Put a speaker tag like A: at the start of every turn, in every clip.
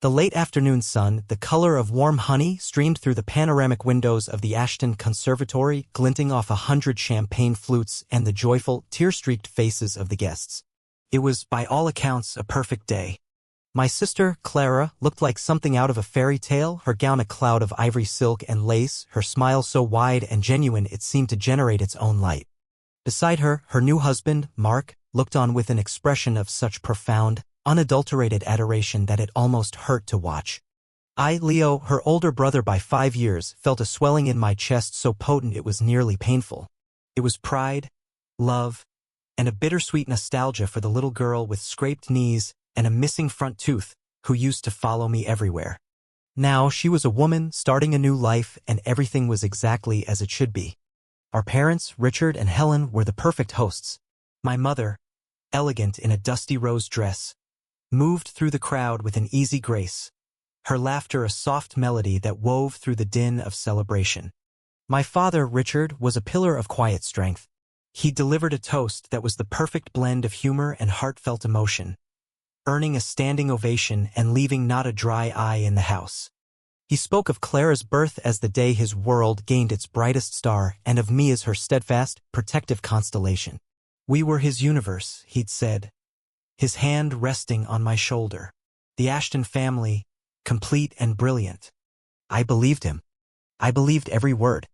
A: The late afternoon sun, the color of warm honey, streamed through the panoramic windows of the Ashton Conservatory, glinting off 100 champagne flutes and the joyful, tear-streaked faces of the guests. It was, by all accounts, a perfect day. My sister, Clara, looked like something out of a fairy tale, her gown a cloud of ivory silk and lace, her smile so wide and genuine it seemed to generate its own light. Beside her, her new husband, Mark, looked on with an expression of such profound, unadulterated adoration that it almost hurt to watch. I, Leo, her older brother by 5 years, felt a swelling in my chest so potent it was nearly painful. It was pride, love, and a bittersweet nostalgia for the little girl with scraped knees and a missing front tooth, who used to follow me everywhere. Now she was a woman starting a new life, and everything was exactly as it should be. Our parents, Richard and Helen, were the perfect hosts. My mother, elegant in a dusty rose dress, moved through the crowd with an easy grace, her laughter a soft melody that wove through the din of celebration. My father, Richard, was a pillar of quiet strength. He delivered a toast that was the perfect blend of humor and heartfelt emotion, earning a standing ovation and leaving not a dry eye in the house. He spoke of Clara's birth as the day his world gained its brightest star, and of me as her steadfast, protective constellation. We were his universe, he'd said, his hand resting on my shoulder. The Ashton family, complete and brilliant. I believed him. I believed every word.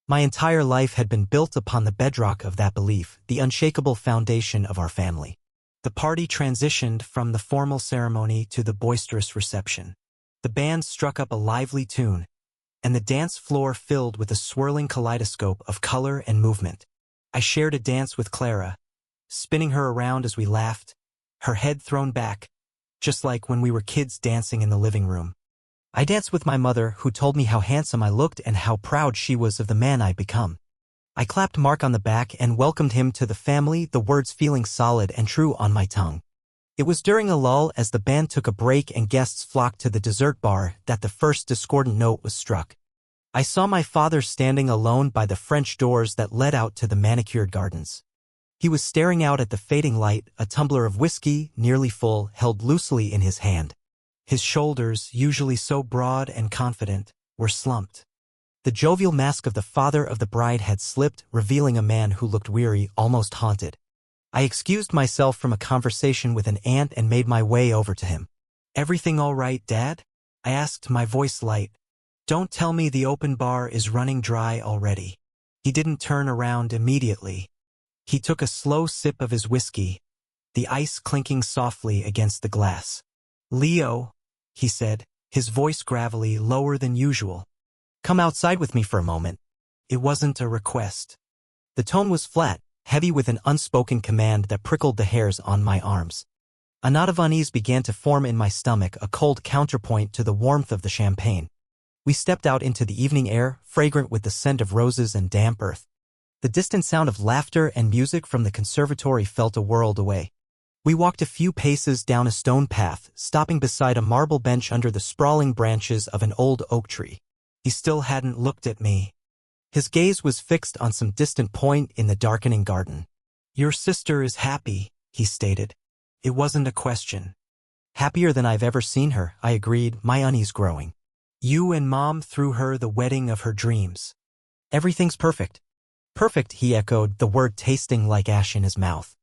A: My entire life had been built upon the bedrock of that belief, the unshakable foundation of our family. The party transitioned from the formal ceremony to the boisterous reception. The band struck up a lively tune, and the dance floor filled with a swirling kaleidoscope of color and movement. I shared a dance with Clara, spinning her around as we laughed, her head thrown back, just like when we were kids dancing in the living room. I danced with my mother, who told me how handsome I looked and how proud she was of the man I'd become. I clapped Mark on the back and welcomed him to the family, the words feeling solid and true on my tongue. It was during a lull as the band took a break and guests flocked to the dessert bar that the first discordant note was struck. I saw my father standing alone by the French doors that led out to the manicured gardens. He was staring out at the fading light, a tumbler of whiskey, nearly full, held loosely in his hand. His shoulders, usually so broad and confident, were slumped. The jovial mask of the father of the bride had slipped, revealing a man who looked weary, almost haunted. I excused myself from a conversation with an aunt and made my way over to him. "Everything all right, Dad?" I asked, my voice light. "Don't tell me the open bar is running dry already." He didn't turn around immediately. He took a slow sip of his whiskey, the ice clinking softly against the glass. "Leo," he said, his voice gravelly, lower than usual. "Come outside with me for a moment." It wasn't a request. The tone was flat, heavy with an unspoken command that prickled the hairs on my arms. A knot of unease began to form in my stomach, a cold counterpoint to the warmth of the champagne. We stepped out into the evening air, fragrant with the scent of roses and damp earth. The distant sound of laughter and music from the conservatory felt a world away. We walked a few paces down a stone path, stopping beside a marble bench under the sprawling branches of an old oak tree. He still hadn't looked at me. His gaze was fixed on some distant point in the darkening garden. "Your sister is happy," he stated. It wasn't a question. "Happier than I've ever seen her," I agreed, my unease growing. "You and Mom threw her the wedding of her dreams." "Everything's perfect." "Perfect," he echoed, the word tasting like ash in his mouth.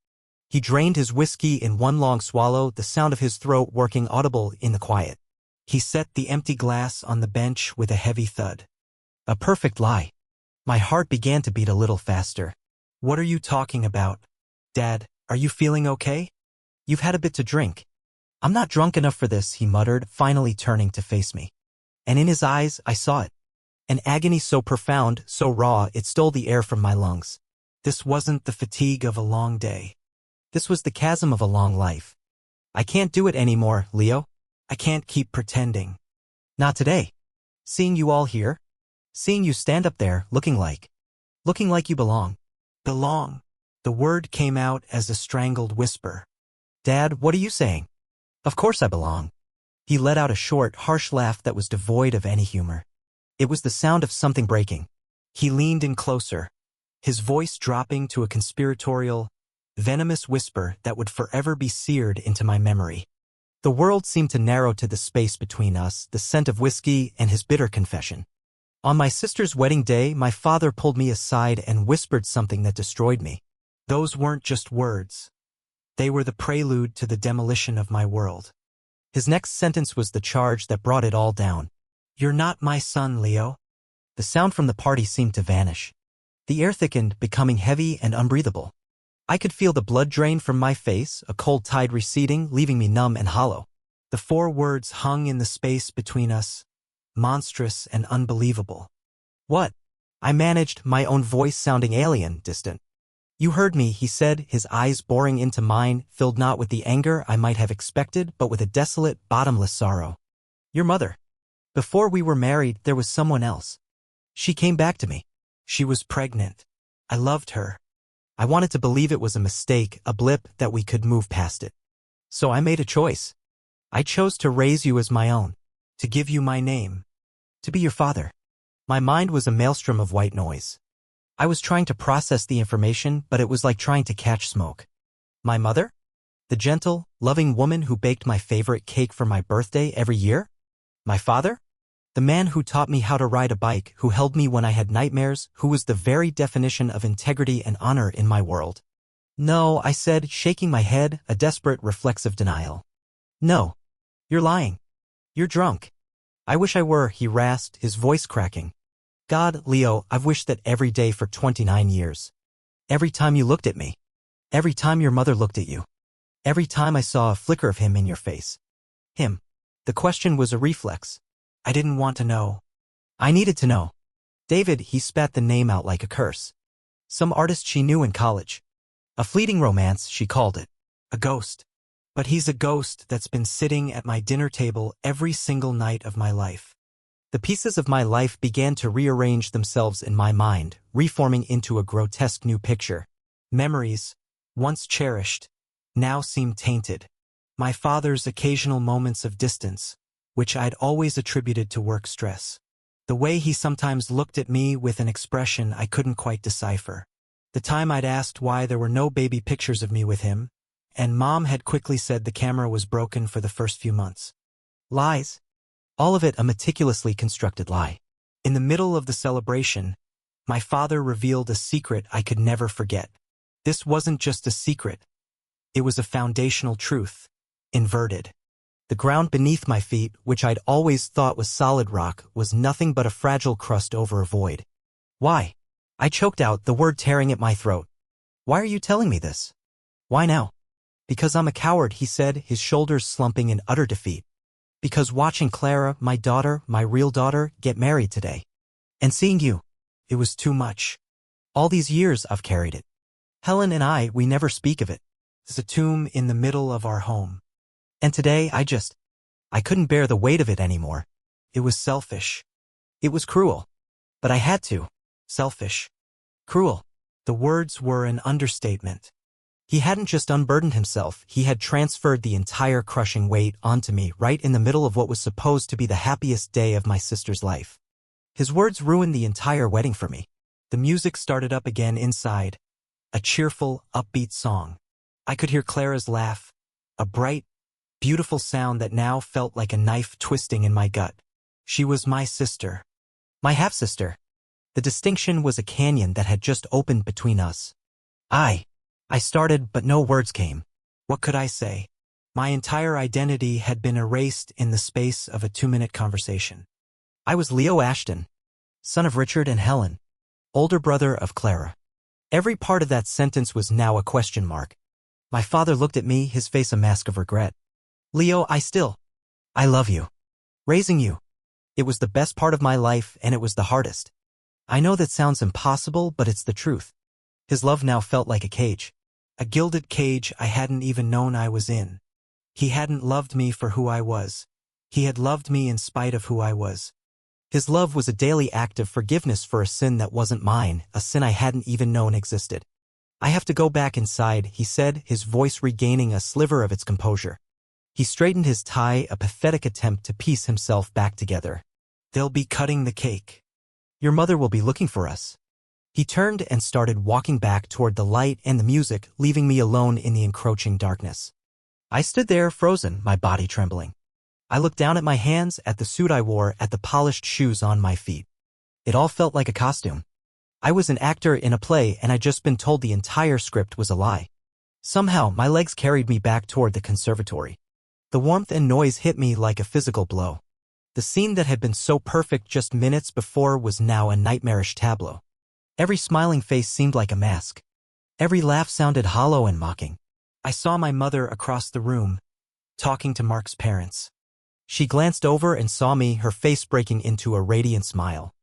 A: He drained his whiskey in one long swallow, the sound of his throat working audible in the quiet. He set the empty glass on the bench with a heavy thud. "A perfect lie." My heart began to beat a little faster. "What are you talking about? Dad, are you feeling okay? You've had a bit to drink." "I'm not drunk enough for this," he muttered, finally turning to face me. And in his eyes, I saw it. An agony so profound, so raw, it stole the air from my lungs. This wasn't the fatigue of a long day. This was the chasm of a long life. "I can't do it anymore, Leo. I can't keep pretending." "Not today. Seeing you all here? Seeing you stand up there, looking like you belong." "Belong?" The word came out as a strangled whisper. "Dad, what are you saying?" "Of course I belong." He let out a short, harsh laugh that was devoid of any humor. It was the sound of something breaking. He leaned in closer, his voice dropping to a conspiratorial, venomous whisper that would forever be seared into my memory. The world seemed to narrow to the space between us, the scent of whiskey and his bitter confession. On my sister's wedding day, my father pulled me aside and whispered something that destroyed me. Those weren't just words. They were the prelude to the demolition of my world. His next sentence was the charge that brought it all down. "You're not my son, Leo." The sound from the party seemed to vanish. The air thickened, becoming heavy and unbreathable. I could feel the blood drain from my face, a cold tide receding, leaving me numb and hollow. The 4 words hung in the space between us, monstrous and unbelievable. "What?" I managed, my own voice sounding alien, distant. "You heard me," he said, his eyes boring into mine, filled not with the anger I might have expected, but with a desolate, bottomless sorrow. "Your mother. Before we were married, there was someone else. She came back to me. She was pregnant. I loved her. I wanted to believe it was a mistake, a blip, that we could move past it. So I made a choice. I chose to raise you as my own, to give you my name, to be your father." My mind was a maelstrom of white noise. I was trying to process the information, but it was like trying to catch smoke. My mother? The gentle, loving woman who baked my favorite cake for my birthday every year? My father? The man who taught me how to ride a bike, who held me when I had nightmares, who was the very definition of integrity and honor in my world. "No," I said, shaking my head, a desperate reflexive denial. "No. You're lying. You're drunk." "I wish I were," he rasped, his voice cracking. "God, Leo, I've wished that every day for 29 years. Every time you looked at me. Every time your mother looked at you. Every time I saw a flicker of him in your face." Him. The question was a reflex. I didn't want to know. I needed to know. David, he spat the name out like a curse. Some artist she knew in college. A fleeting romance, she called it. A ghost. But he's a ghost that's been sitting at my dinner table every single night of my life. The pieces of my life began to rearrange themselves in my mind, reforming into a grotesque new picture. Memories, once cherished, now seemed tainted. My father's occasional moments of distance, which I'd always attributed to work stress. The way he sometimes looked at me with an expression I couldn't quite decipher. The time I'd asked why there were no baby pictures of me with him, and Mom had quickly said the camera was broken for the first few months. Lies. All of it a meticulously constructed lie. In the middle of the celebration, my father revealed a secret I could never forget. This wasn't just a secret. It was a foundational truth. Inverted. The ground beneath my feet, which I'd always thought was solid rock, was nothing but a fragile crust over a void. "Why?" I choked out, the word tearing at my throat. "Why are you telling me this? Why now?" "Because I'm a coward," he said, his shoulders slumping in utter defeat. "Because watching Clara, my daughter, my real daughter, get married today. And seeing you, it was too much. All these years I've carried it. Helen and we never speak of it. There's a tomb in the middle of our home. And today I couldn't bear the weight of it anymore. It was selfish. It was cruel. But I had to. Selfish. Cruel." The words were an understatement. He hadn't just unburdened himself, he had transferred the entire crushing weight onto me right in the middle of what was supposed to be the happiest day of my sister's life. His words ruined the entire wedding for me. The music started up again inside. A cheerful, upbeat song. I could hear Clara's laugh. A bright, beautiful sound that now felt like a knife twisting in my gut. She was my sister. My half-sister. The distinction was a canyon that had just opened between us. I started, but no words came. What could I say? My entire identity had been erased in the space of a 2-minute conversation. I was Leo Ashton, son of Richard and Helen, older brother of Clara. Every part of that sentence was now a question mark. My father looked at me, his face a mask of regret. "Leo, I love you. Raising you. It was the best part of my life, and it was the hardest. I know that sounds impossible, but it's the truth." His love now felt like a cage. A gilded cage I hadn't even known I was in. He hadn't loved me for who I was. He had loved me in spite of who I was. His love was a daily act of forgiveness for a sin that wasn't mine, a sin I hadn't even known existed. "I have to go back inside," he said, his voice regaining a sliver of its composure. He straightened his tie, a pathetic attempt to piece himself back together. "They'll be cutting the cake. Your mother will be looking for us." He turned and started walking back toward the light and the music, leaving me alone in the encroaching darkness. I stood there frozen, my body trembling. I looked down at my hands, at the suit I wore, at the polished shoes on my feet. It all felt like a costume. I was an actor in a play and I'd just been told the entire script was a lie. Somehow, my legs carried me back toward the conservatory. The warmth and noise hit me like a physical blow. The scene that had been so perfect just minutes before was now a nightmarish tableau. Every smiling face seemed like a mask. Every laugh sounded hollow and mocking. I saw my mother across the room, talking to Mark's parents. She glanced over and saw me, her face breaking into a radiant smile.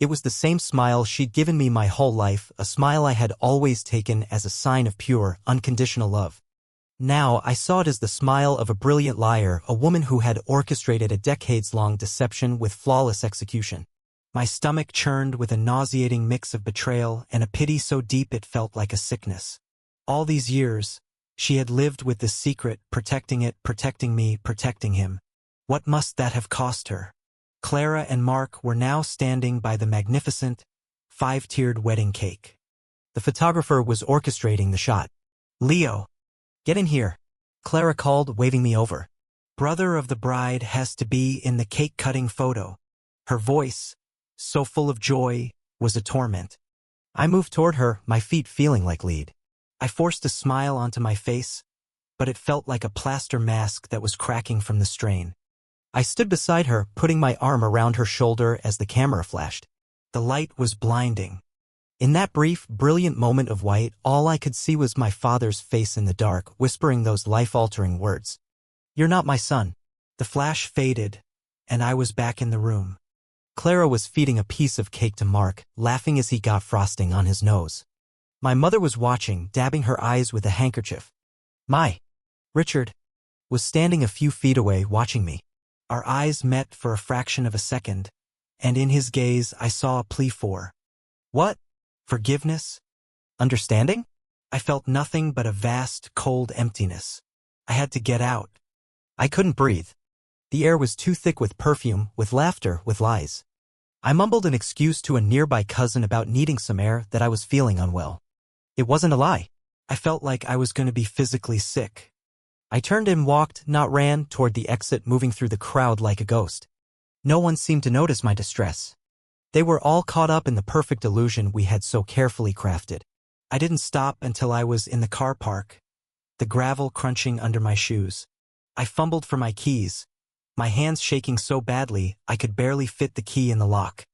A: It was the same smile she'd given me my whole life, a smile I had always taken as a sign of pure, unconditional love. Now I saw it as the smile of a brilliant liar, a woman who had orchestrated a decades-long deception with flawless execution. My stomach churned with a nauseating mix of betrayal and a pity so deep it felt like a sickness. All these years, she had lived with this secret, protecting it, protecting me, protecting him. What must that have cost her? Clara and Mark were now standing by the magnificent, 5-tiered wedding cake. The photographer was orchestrating the shot. "Leo, get in here," Clara called, waving me over. "Brother of the bride has to be in the cake-cutting photo." Her voice, so full of joy, was a torment. I moved toward her, my feet feeling like lead. I forced a smile onto my face, but it felt like a plaster mask that was cracking from the strain. I stood beside her, putting my arm around her shoulder as the camera flashed. The light was blinding. In that brief, brilliant moment of white, all I could see was my father's face in the dark, whispering those life-altering words. "You're not my son." The flash faded, and I was back in the room. Clara was feeding a piece of cake to Mark, laughing as he got frosting on his nose. My mother was watching, dabbing her eyes with a handkerchief. Richard was standing a few feet away, watching me. Our eyes met for a fraction of a second, and in his gaze I saw a plea for what? Forgiveness? Understanding? I felt nothing but a vast, cold emptiness. I had to get out. I couldn't breathe. The air was too thick with perfume, with laughter, with lies. I mumbled an excuse to a nearby cousin about needing some air, that I was feeling unwell. It wasn't a lie. I felt like I was going to be physically sick. I turned and walked, not ran, toward the exit, moving through the crowd like a ghost. No one seemed to notice my distress. They were all caught up in the perfect illusion we had so carefully crafted. I didn't stop until I was in the car park, the gravel crunching under my shoes. I fumbled for my keys, my hands shaking so badly I could barely fit the key in the lock.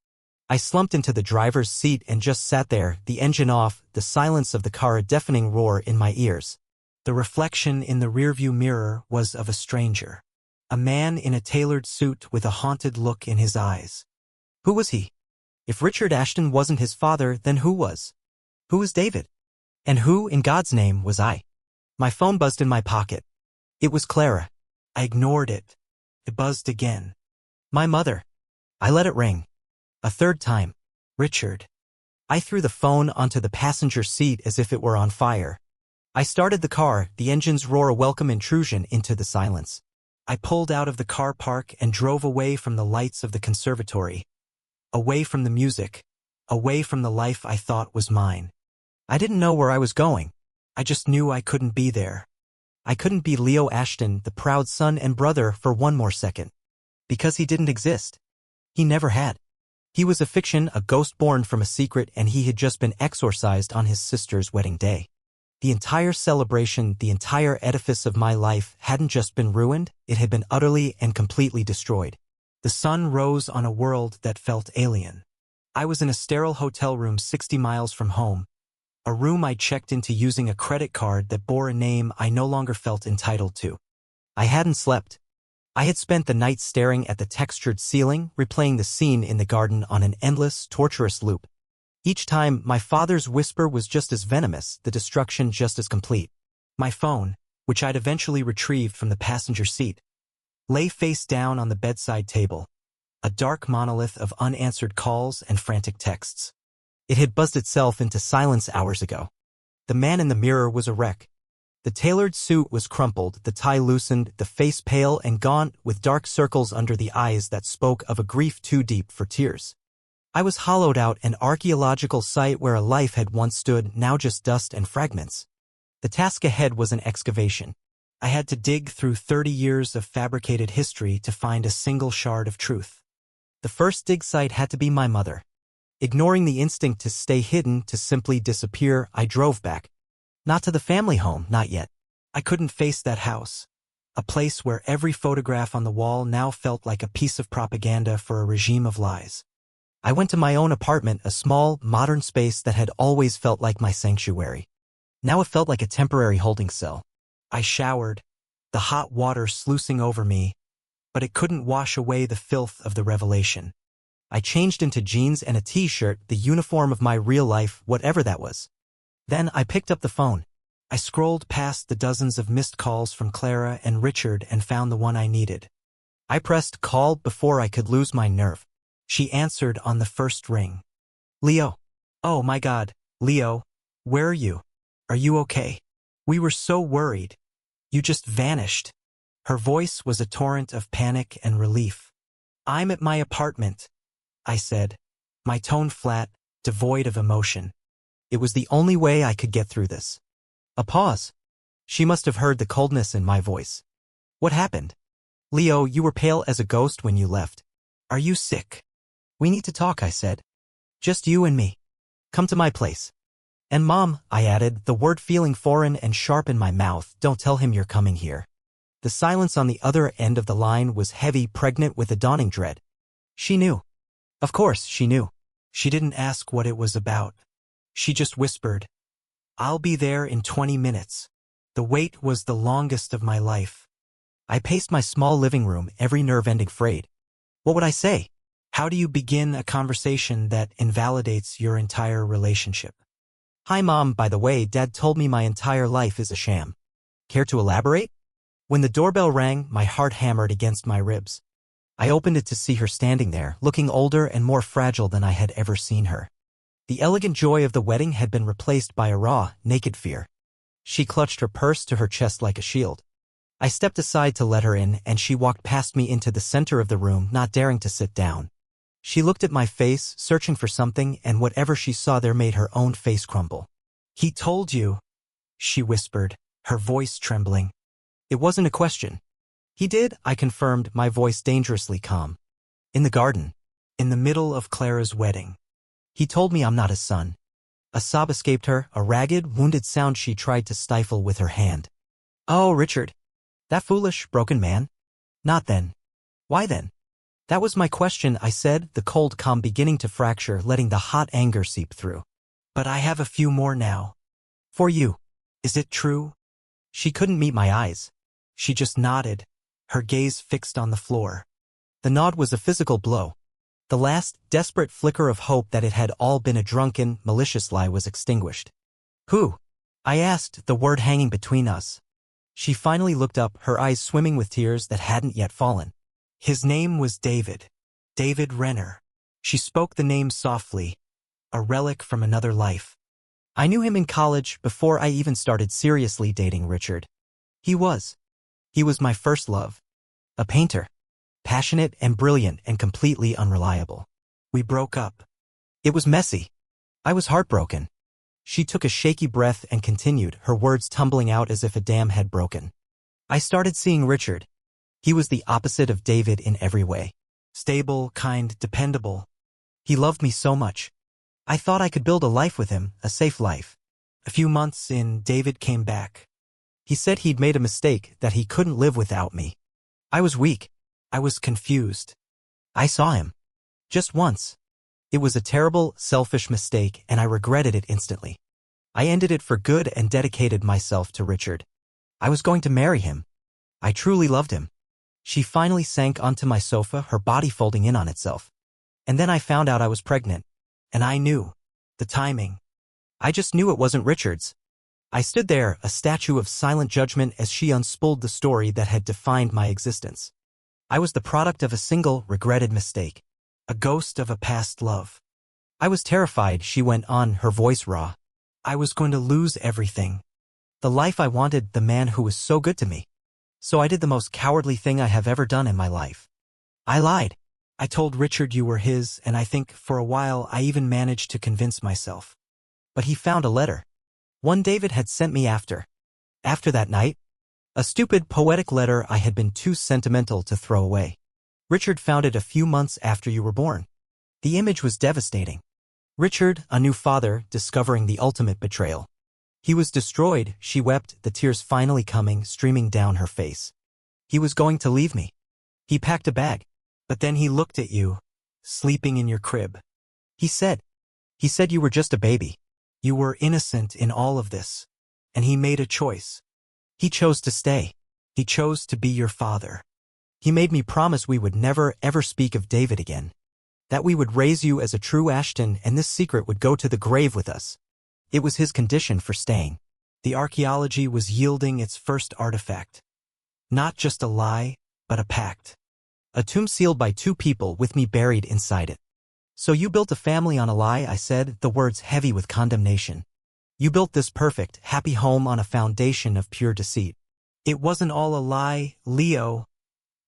A: I slumped into the driver's seat and just sat there, the engine off, the silence of the car a deafening roar in my ears. The reflection in the rearview mirror was of a stranger. A man in a tailored suit with a haunted look in his eyes. Who was he? If Richard Ashton wasn't his father, then who was? Who was David? And who, in God's name, was I? My phone buzzed in my pocket. It was Clara. I ignored it. It buzzed again. My mother. I let it ring. A third time. Richard. I threw the phone onto the passenger seat as if it were on fire. I started the car, the engine's roar a welcome intrusion into the silence. I pulled out of the car park and drove away from the lights of the conservatory. Away from the music. Away from the life I thought was mine. I didn't know where I was going. I just knew I couldn't be there. I couldn't be Leo Ashton, the proud son and brother, for one more second. Because he didn't exist. He never had. He was a fiction, a ghost born from a secret, and he had just been exorcised on his sister's wedding day. The entire celebration, the entire edifice of my life hadn't just been ruined, it had been utterly and completely destroyed. The sun rose on a world that felt alien. I was in a sterile hotel room 60 miles from home, a room I checked into using a credit card that bore a name I no longer felt entitled to. I hadn't slept. I had spent the night staring at the textured ceiling, replaying the scene in the garden on an endless, torturous loop. Each time, my father's whisper was just as venomous, the destruction just as complete. My phone, which I'd eventually retrieved from the passenger seat, lay face down on the bedside table, a dark monolith of unanswered calls and frantic texts. It had buzzed itself into silence hours ago. The man in the mirror was a wreck. The tailored suit was crumpled, the tie loosened, the face pale and gaunt, with dark circles under the eyes that spoke of a grief too deep for tears. I was hollowed out, an archaeological site where a life had once stood, now just dust and fragments. The task ahead was an excavation. I had to dig through 30 years of fabricated history to find a single shard of truth. The first dig site had to be my mother. Ignoring the instinct to stay hidden, to simply disappear, I drove back. Not to the family home, not yet. I couldn't face that house. A place where every photograph on the wall now felt like a piece of propaganda for a regime of lies. I went to my own apartment, a small, modern space that had always felt like my sanctuary. Now it felt like a temporary holding cell. I showered, the hot water sluicing over me, but it couldn't wash away the filth of the revelation. I changed into jeans and a t-shirt, the uniform of my real life, whatever that was. Then I picked up the phone. I scrolled past the dozens of missed calls from Clara and Richard and found the one I needed. I pressed call before I could lose my nerve. She answered on the first ring. Leo. Oh my God, Leo, where are you? Are you okay? We were so worried. You just vanished. Her voice was a torrent of panic and relief. I'm at my apartment, I said, my tone flat, devoid of emotion. It was the only way I could get through this. A pause. She must have heard the coldness in my voice. What happened? Leo, you were pale as a ghost when you left. Are you sick? We need to talk, I said. Just you and me. Come to my place. And Mom, I added, the word feeling foreign and sharp in my mouth, don't tell him you're coming here. The silence on the other end of the line was heavy, pregnant with a dawning dread. She knew. Of course, she knew. She didn't ask what it was about. She just whispered, I'll be there in 20 minutes. The wait was the longest of my life. I paced my small living room, every nerve ending frayed. What would I say? How do you begin a conversation that invalidates your entire relationship? Hi Mom, by the way, Dad told me my entire life is a sham. Care to elaborate? When the doorbell rang, my heart hammered against my ribs. I opened it to see her standing there, looking older and more fragile than I had ever seen her. The elegant joy of the wedding had been replaced by a raw, naked fear. She clutched her purse to her chest like a shield. I stepped aside to let her in, and she walked past me into the center of the room, not daring to sit down. She looked at my face, searching for something, and whatever she saw there made her own face crumble. He told you, she whispered, her voice trembling. It wasn't a question. He did, I confirmed, my voice dangerously calm. In the garden. In the middle of Clara's wedding. He told me I'm not his son. A sob escaped her, a ragged, wounded sound she tried to stifle with her hand. Oh, Richard. That foolish, broken man? Not then. Why then? That was my question, I said, the cold calm beginning to fracture, letting the hot anger seep through. But I have a few more now. For you. Is it true? She couldn't meet my eyes. She just nodded, her gaze fixed on the floor. The nod was a physical blow. The last, desperate flicker of hope that it had all been a drunken, malicious lie was extinguished. Who? I asked, the word hanging between us. She finally looked up, her eyes swimming with tears that hadn't yet fallen. His name was David. David Renner. She spoke the name softly, a relic from another life. I knew him in college before I even started seriously dating Richard. He was my first love. A painter. Passionate and brilliant and completely unreliable. We broke up. It was messy. I was heartbroken. She took a shaky breath and continued, her words tumbling out as if a dam had broken. I started seeing Richard. He was the opposite of David in every way. Stable, kind, dependable. He loved me so much. I thought I could build a life with him, a safe life. A few months in, David came back. He said he'd made a mistake, that he couldn't live without me. I was weak. I was confused. I saw him. Just once. It was a terrible, selfish mistake, and I regretted it instantly. I ended it for good and dedicated myself to Richard. I was going to marry him. I truly loved him. She finally sank onto my sofa, her body folding in on itself. And then I found out I was pregnant. And I knew. The timing. I just knew it wasn't Richard's. I stood there, a statue of silent judgment as she unspooled the story that had defined my existence. I was the product of a single, regretted mistake. A ghost of a past love. I was terrified, she went on, her voice raw. I was going to lose everything. The life I wanted, the man who was so good to me. So I did the most cowardly thing I have ever done in my life. I lied. I told Richard you were his, and I think, for a while, I even managed to convince myself. But he found a letter. One David had sent me after. After that night? A stupid, poetic letter I had been too sentimental to throw away. Richard found it a few months after you were born. The image was devastating. Richard, a new father, discovering the ultimate betrayal. He was destroyed, she wept, the tears finally coming, streaming down her face. He was going to leave me. He packed a bag. But then he looked at you, sleeping in your crib. He said you were just a baby. You were innocent in all of this. And he made a choice. He chose to stay. He chose to be your father. He made me promise we would never, ever speak of David again. That we would raise you as a true Ashton and this secret would go to the grave with us. It was his condition for staying. The archaeology was yielding its first artifact. Not just a lie, but a pact. A tomb sealed by two people with me buried inside it. So you built a family on a lie, I said, the words heavy with condemnation. You built this perfect, happy home on a foundation of pure deceit. It wasn't all a lie, Leo,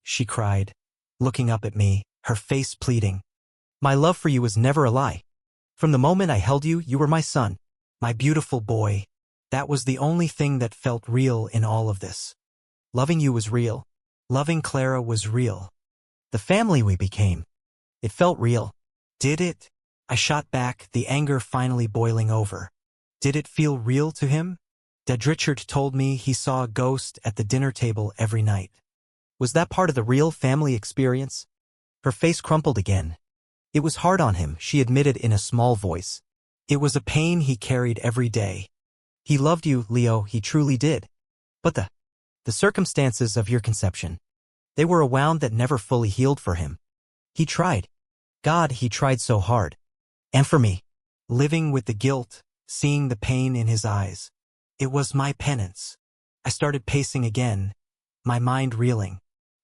A: she cried, looking up at me, her face pleading. My love for you was never a lie. From the moment I held you, you were my son, my beautiful boy. That was the only thing that felt real in all of this. Loving you was real. Loving Clara was real. The family we became. It felt real. Did it? I shot back, the anger finally boiling over. Did it feel real to him? Dad Richard told me he saw a ghost at the dinner table every night. Was that part of the real family experience? Her face crumpled again. It was hard on him, she admitted in a small voice. It was a pain he carried every day. He loved you, Leo, he truly did. But the circumstances of your conception, they were a wound that never fully healed for him. He tried. God, he tried so hard. And for me, living with the guilt, seeing the pain in his eyes. It was my penance. I started pacing again, my mind reeling.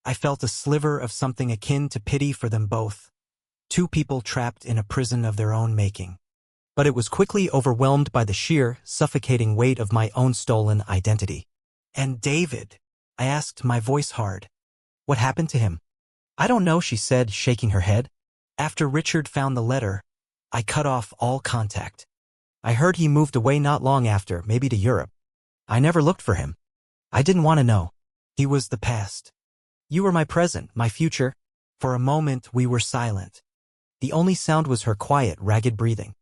A: I felt a sliver of something akin to pity for them both. Two people trapped in a prison of their own making. But it was quickly overwhelmed by the sheer, suffocating weight of my own stolen identity. And David? I asked, my voice hard. What happened to him? I don't know, she said, shaking her head. After Richard found the letter, I cut off all contact. I heard he moved away not long after, maybe to Europe. I never looked for him. I didn't want to know. He was the past. You were my present, my future. For a moment we were silent. The only sound was her quiet, ragged breathing.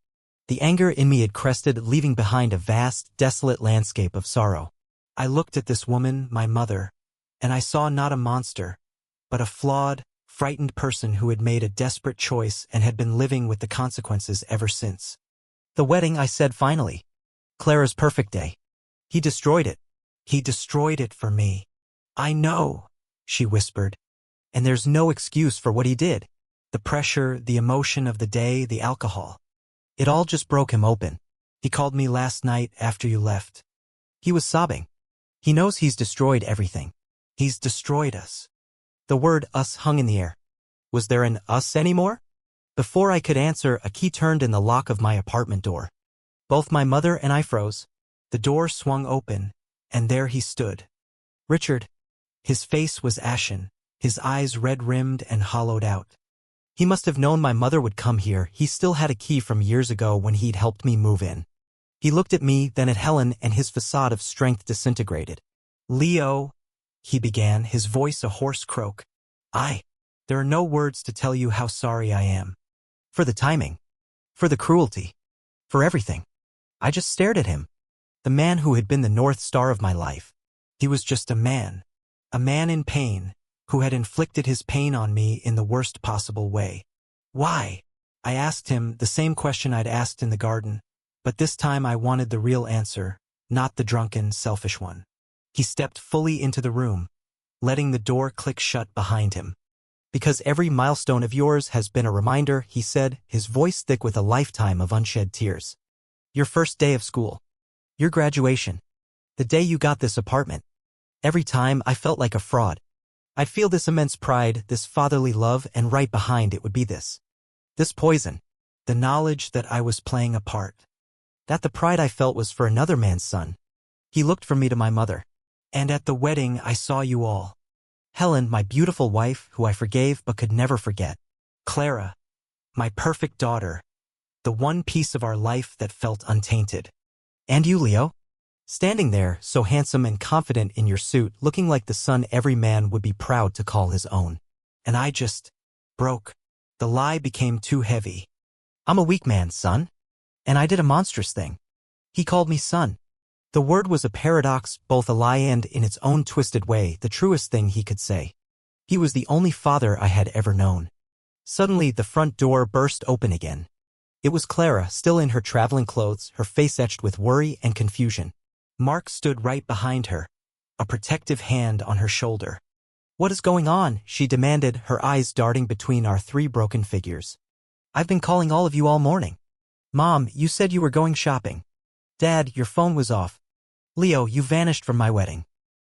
A: The anger in me had crested, leaving behind a vast, desolate landscape of sorrow. I looked at this woman, my mother, and I saw not a monster, but a flawed, frightened person who had made a desperate choice and had been living with the consequences ever since. The wedding, I said finally. Clara's perfect day. He destroyed it. He destroyed it for me. I know, she whispered. And there's no excuse for what he did. The pressure, the emotion of the day, the alcohol. It all just broke him open. He called me last night after you left. He was sobbing. He knows he's destroyed everything. He's destroyed us. The word us hung in the air. Was there an us anymore? Before I could answer, a key turned in the lock of my apartment door. Both my mother and I froze. The door swung open, and there he stood. Richard. His face was ashen, his eyes red-rimmed and hollowed out. He must have known my mother would come here. He still had a key from years ago when he'd helped me move in. He looked at me, then at Helen, and his facade of strength disintegrated. Leo, he began, his voice a hoarse croak. There are no words to tell you how sorry I am. For the timing. For the cruelty. For everything. I just stared at him. The man who had been the North Star of my life. He was just a man in pain, who had inflicted his pain on me in the worst possible way. Why? I asked him the same question I'd asked in the garden, but this time I wanted the real answer, not the drunken, selfish one. He stepped fully into the room, letting the door click shut behind him. Because every milestone of yours has been a reminder, he said, his voice thick with a lifetime of unshed tears. Your first day of school. Your graduation. The day you got this apartment. Every time I felt like a fraud. I'd feel this immense pride, this fatherly love, and right behind it would be this poison. The knowledge that I was playing a part. That the pride I felt was for another man's son. He looked from me to my mother. And at the wedding I saw you all. Helen, my beautiful wife, who I forgave but could never forget. Clara, my perfect daughter. The one piece of our life that felt untainted. And you, Leo? Standing there, so handsome and confident in your suit, looking like the son every man would be proud to call his own. And I just broke. The lie became too heavy. I'm a weak man, son. And I did a monstrous thing. He called me son. The word was a paradox, both a lie and, in its own twisted way, the truest thing he could say. He was the only father I had ever known. Suddenly, the front door burst open again. It was Clara, still in her traveling clothes, her face etched with worry and confusion. Mark stood right behind her, a protective hand on her shoulder. "What is going on?" she demanded, her eyes darting between our three broken figures. "I've been calling all of you all morning. Mom, you said you were going shopping. Dad, your phone was off. Leo, you vanished from my wedding.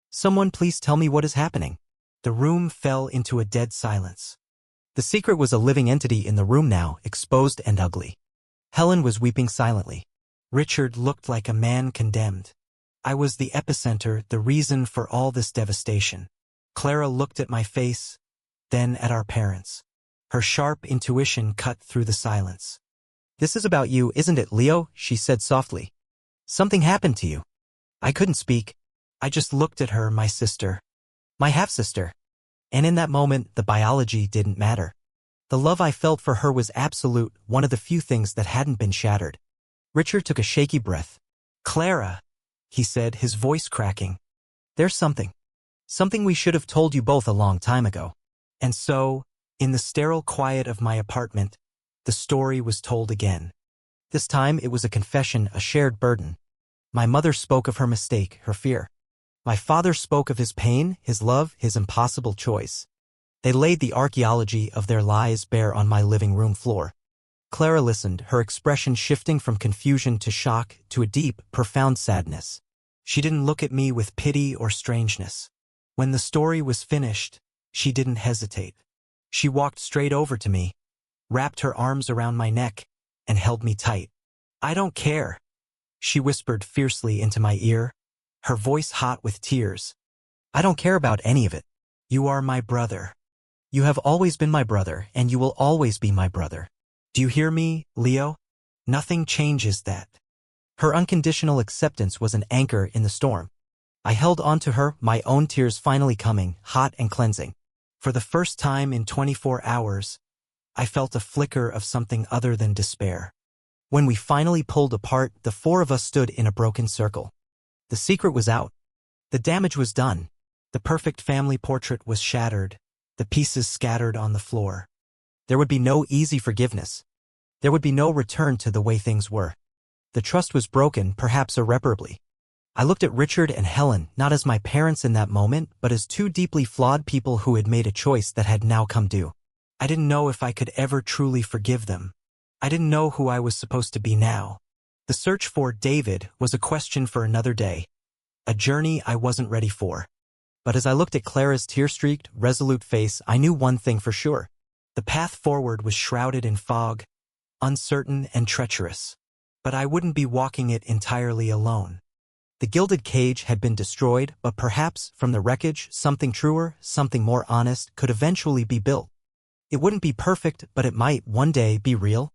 A: Someone please tell me what is happening." The room fell into a dead silence. The secret was a living entity in the room now, exposed and ugly. Helen was weeping silently. Richard looked like a man condemned. I was the epicenter, the reason for all this devastation. Clara looked at my face, then at our parents. Her sharp intuition cut through the silence. "This is about you, isn't it, Leo?" she said softly. "Something happened to you." I couldn't speak. I just looked at her, my sister. My half-sister. And in that moment, the biology didn't matter. The love I felt for her was absolute, one of the few things that hadn't been shattered. Richard took a shaky breath. "Clara," he said, his voice cracking. "There's something. Something we should have told you both a long time ago." And so, in the sterile quiet of my apartment, the story was told again. This time it was a confession, a shared burden. My mother spoke of her mistake, her fear. My father spoke of his pain, his love, his impossible choice. They laid the archaeology of their lies bare on my living room floor. Clara listened, her expression shifting from confusion to shock to a deep, profound sadness. She didn't look at me with pity or strangeness. When the story was finished, she didn't hesitate. She walked straight over to me, wrapped her arms around my neck, and held me tight. "I don't care," she whispered fiercely into my ear, her voice hot with tears. "I don't care about any of it. You are my brother. You have always been my brother, and you will always be my brother. Do you hear me, Leo? Nothing changes that." Her unconditional acceptance was an anchor in the storm. I held on to her, my own tears finally coming, hot and cleansing. For the first time in 24 hours, I felt a flicker of something other than despair. When we finally pulled apart, the four of us stood in a broken circle. The secret was out. The damage was done. The perfect family portrait was shattered, the pieces scattered on the floor. There would be no easy forgiveness. There would be no return to the way things were. The trust was broken, perhaps irreparably. I looked at Richard and Helen, not as my parents in that moment, but as two deeply flawed people who had made a choice that had now come due. I didn't know if I could ever truly forgive them. I didn't know who I was supposed to be now. The search for David was a question for another day, a journey I wasn't ready for. But as I looked at Clara's tear-streaked, resolute face, I knew one thing for sure. The path forward was shrouded in fog, uncertain and treacherous. But I wouldn't be walking it entirely alone. The gilded cage had been destroyed, but perhaps, from the wreckage, something truer, something more honest, could eventually be built. It wouldn't be perfect, but it might, one day, be real.